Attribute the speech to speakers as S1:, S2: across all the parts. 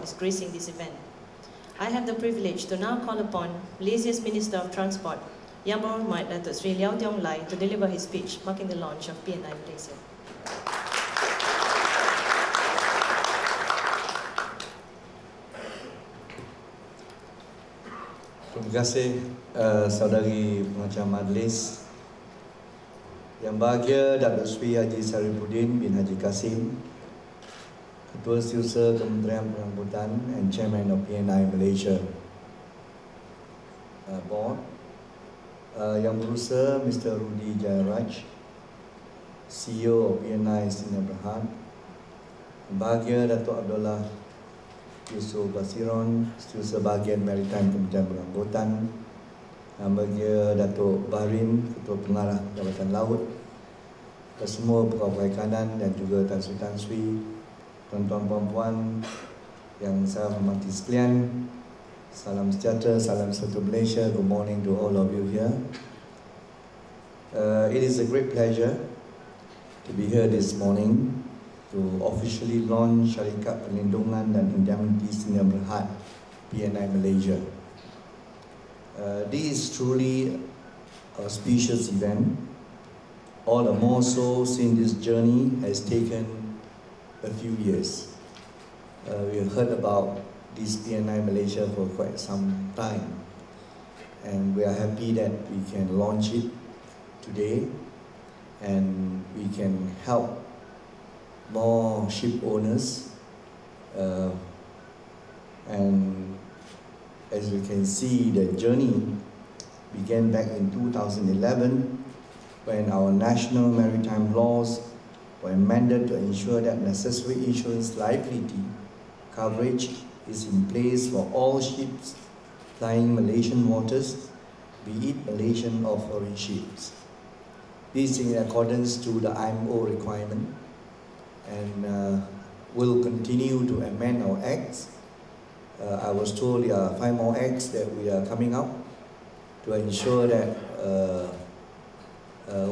S1: Transport is gracing this event. I have the privilege to now call upon Malaysia's Minister of Transport, Yang Berhormat Datuk Seri Liao Tiong Lai, to deliver his speech marking the launch of PNI Malaysia.
S2: Terima kasih saudari pengacara majlis. Yang bahagia Datuk Seri Haji Sarifudin bin Haji Kasim, Ketua Setiausaha Kementerian Pengangkutan and Chairman of PNI Malaysia Board, Yang Berusaha Mr. Rudy Jayaraj, CEO of PNI Sdn Bhd, yang bahagia Datuk Abdullah Yusuf Basiron, Setiausaha Bahagian Maritime Kementerian Pengangkutan, yang bahagia Datuk Bahrin, Ketua Pengarah Jabatan Laut, ke semua pegawai kanan dan juga Tan Sri, tuan-tuan puan-puan yang saya hormati sekalian, salam sejahtera, salam satu Malaysia. Good morning to all of you here. It is a great pleasure to be here this morning to officially launch Syarikat Perlindungan dan Indemnity Sdn Bhd PNI Malaysia. This is truly a auspicious event, all the more so since this journey has taken a few years. We have heard about this PNI Malaysia for quite some time, and we are happy that we can launch it today and we can help more ship owners, and as we can see, the journey began back in 2011 when our national maritime laws were amended to ensure that necessary insurance liability coverage is in place for all ships plying Malaysian waters, be it Malaysian or foreign ships. This is in accordance to the IMO requirement, and we'll continue to amend our acts. I was told there are 5 more acts that we are coming up to ensure that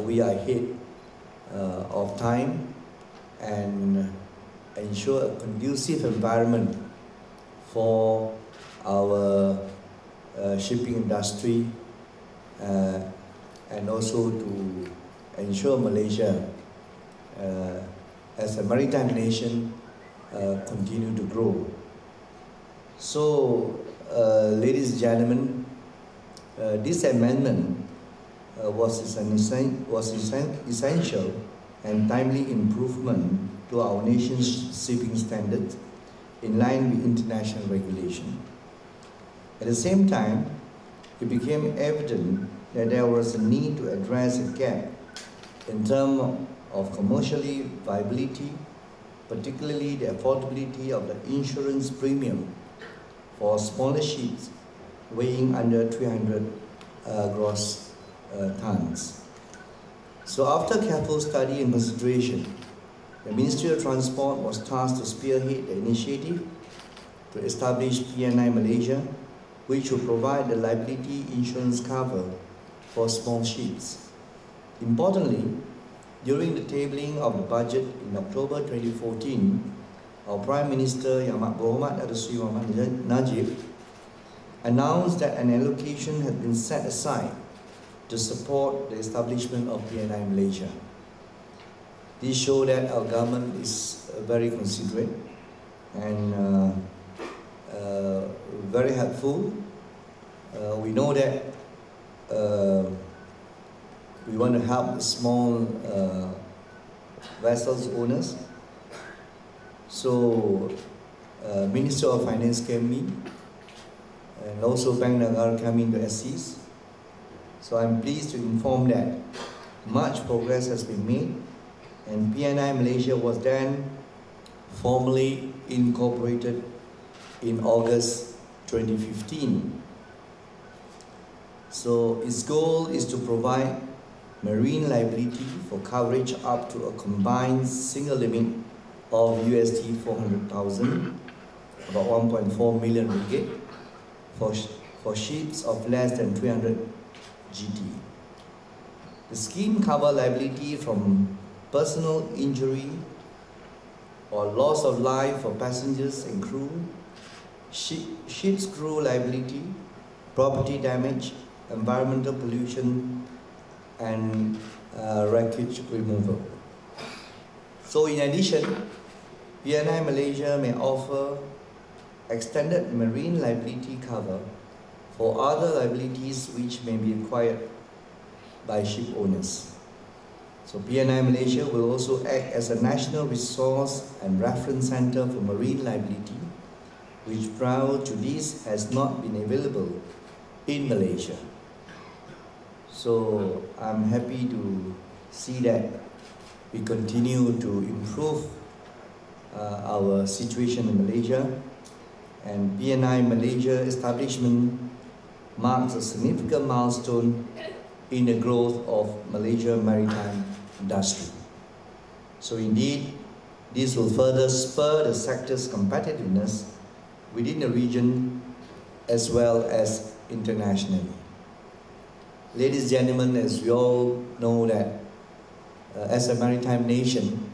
S2: we are ahead of time and ensure a conducive environment for our shipping industry, and also to ensure Malaysia as a maritime nation continue to grow. So, ladies and gentlemen, this amendment was essential and timely improvement to our nation's shipping standards in line with international regulation. At the same time, it became evident that there was a need to address a gap in terms of commercially viability, particularly the affordability of the insurance premium for smaller ships weighing under 300 gross tons. So after careful study and consideration, the Ministry of Transport was tasked to spearhead the initiative to establish PNI Malaysia, which will provide the liability insurance cover for small ships. Importantly, during the tabling of the budget in October 2014, our Prime Minister Yang Berhormat Datuk Seri Muhammad Najib announced that an allocation had been set aside to support the establishment of PNI Malaysia. This shows that our government is very considerate and very helpful. We know that we want to help the small vessels owners. So, Minister of Finance came in, and also Bank Negara came in to assist. So I'm pleased to inform that much progress has been made, and PNI Malaysia was then formally incorporated in August 2015. So its goal is to provide marine liability for coverage up to a combined single limit of USD 400,000, about 1.4 million ringgit, for ships of less than 300 GT. The scheme covers liability from personal injury or loss of life for passengers and crew ship's crew liability, property damage, environmental pollution, and wreckage removal. So in addition, PNI Malaysia may offer extended marine liability cover for other liabilities which may be acquired by ship owners. So PNI Malaysia will also act as a national resource and reference center for marine liability, which prior to this has not been available in Malaysia. So I'm happy to see that we continue to improve our situation in Malaysia, and PNI Malaysia establishment marks a significant milestone in the growth of Malaysia maritime industry. So indeed, this will further spur the sector's competitiveness within the region as well as internationally. Ladies and gentlemen, as we all know that as a maritime nation,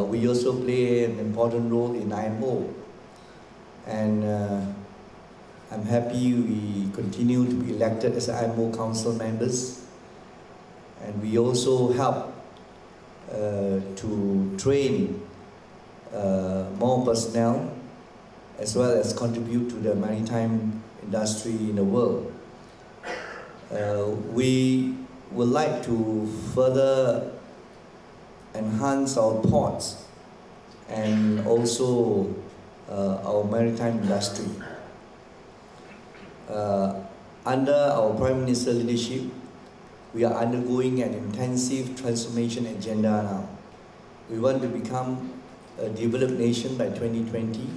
S2: we also play an important role in IMO, and I'm happy we continue to be elected as IMO Council members, and we also help to train more personnel as well as contribute to the maritime industry in the world. We would like to further enhance our ports and also our maritime industry. Under our Prime Minister leadership, we are undergoing an intensive transformation agenda now. We want to become a developed nation by 2020.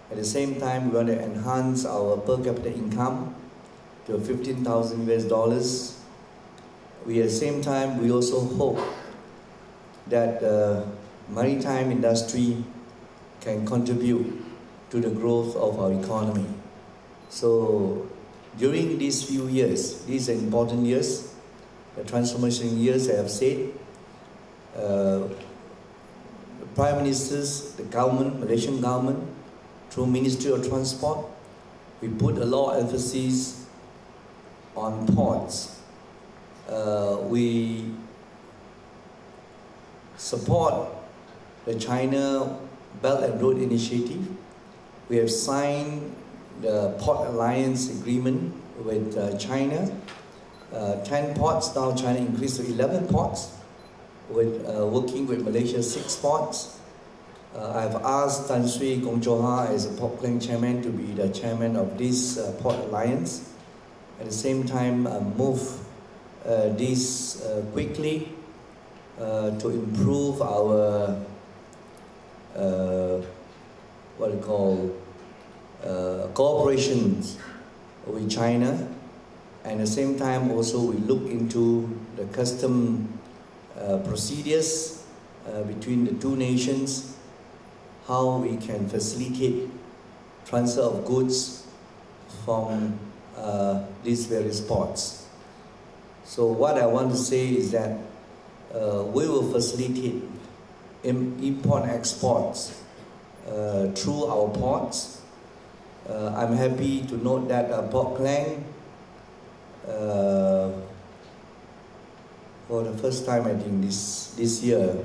S2: At the same time, we want to enhance our per capita income to 15,000 US dollars. At the same time, we also hope that the maritime industry can contribute to the growth of our economy. So during these few years, these are important years, the transformation years I have said, the Prime Ministers, the government, Malaysian government, through Ministry of Transport, we put a lot of emphasis on ports. We support the China Belt and Road Initiative. We have signed the Port Alliance Agreement with China. 10 ports, now China increased to 11 ports, with working with Malaysia 6 ports. I have asked Tan Sri Kong Choha as a Port Clan chairman to be the chairman of this Port Alliance. At the same time, move this quickly to improve our what we call cooperations with China, and at the same time also we look into the custom procedures between the two nations, how we can facilitate transfer of goods from these various ports. So what I want to say is that we will facilitate import-exports through our ports. I'm happy to note that Port Klang, for the first time I think this year,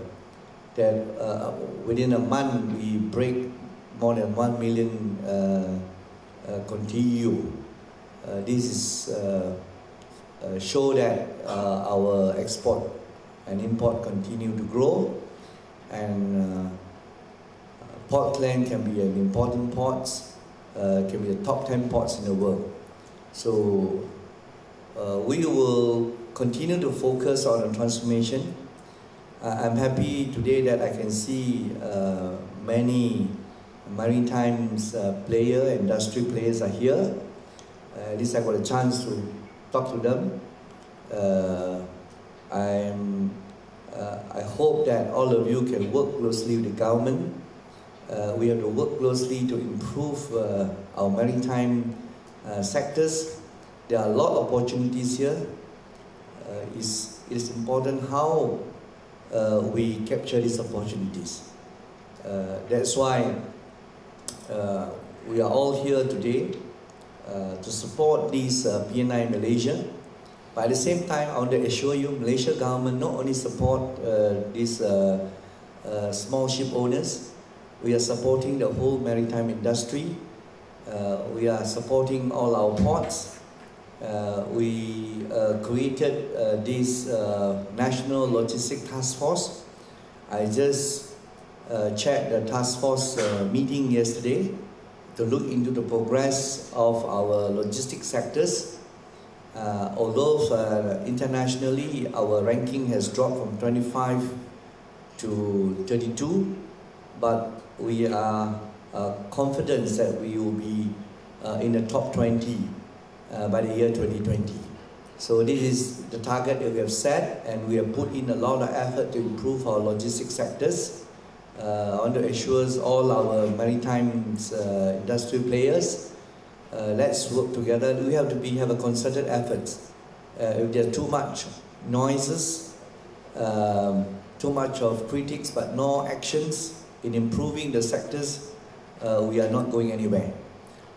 S2: that within a month we break more than 1 million TEU. This is show that our export and import continue to grow, and Port Klang can be an important port, can be the top 10 ports in the world. So we will continue to focus on the transformation. I'm happy today that I can see many maritime players, industry players are here. At least I got a chance to talk to them. I hope that all of you can work closely with the government. We have to work closely to improve our maritime sectors. There are a lot of opportunities here. It's important how we capture these opportunities. That's why we are all here today to support this PNI Malaysia. But at the same time, I want to assure you, Malaysia government not only support these small ship owners, we are supporting the whole maritime industry. We are supporting all our ports. We created this National Logistic Task Force. I just chaired the task force meeting yesterday to look into the progress of our logistics sectors. Although internationally our ranking has dropped from 25 to 32, but we are confident that we will be in the top 20 by the year 2020. So this is the target that we have set, and we have put in a lot of effort to improve our logistics sectors. I want to assure all our maritime industry players, let's work together. We have to have a concerted effort. If there are too much noises, too much of critics, but no actions in improving the sectors, we are not going anywhere.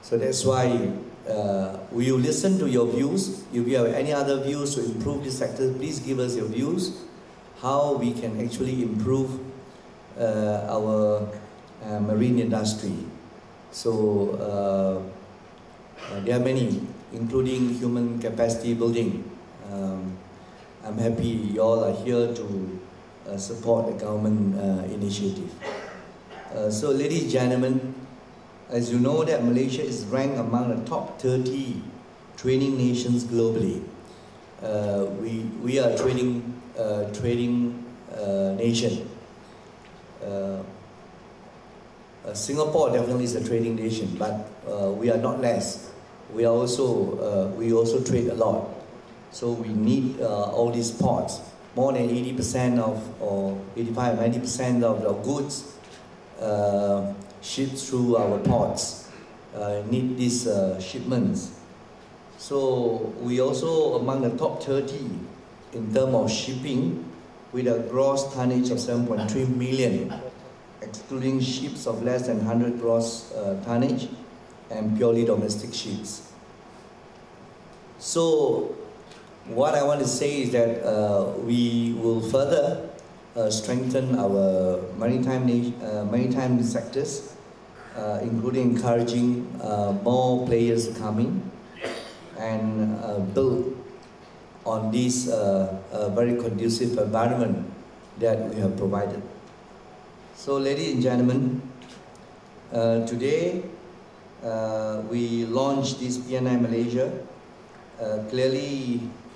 S2: So that's why we will listen to your views. If you have any other views to improve this sector, please give us your views, how we can actually improve our marine industry. So there are many, including human capacity building. I'm happy you all are here to support the government initiative. So ladies and gentlemen, as you know that Malaysia is ranked among the top 30 trading nations globally. We are a trading nation. Singapore definitely is a trading nation, but we are not less. We also trade a lot. So we need all these ports. More than 80% or 85, 90% of the goods shipped through our ports need these shipments. So we also among the top 30 in terms of shipping, with a gross tonnage of 7.3 million, excluding ships of less than 100 gross tonnage and purely domestic ships. So what I want to say is that we will further strengthen our maritime sectors, including encouraging more players coming and build on this very conducive environment that we have provided. So ladies and gentlemen, today we launched this PNI Malaysia. Clearly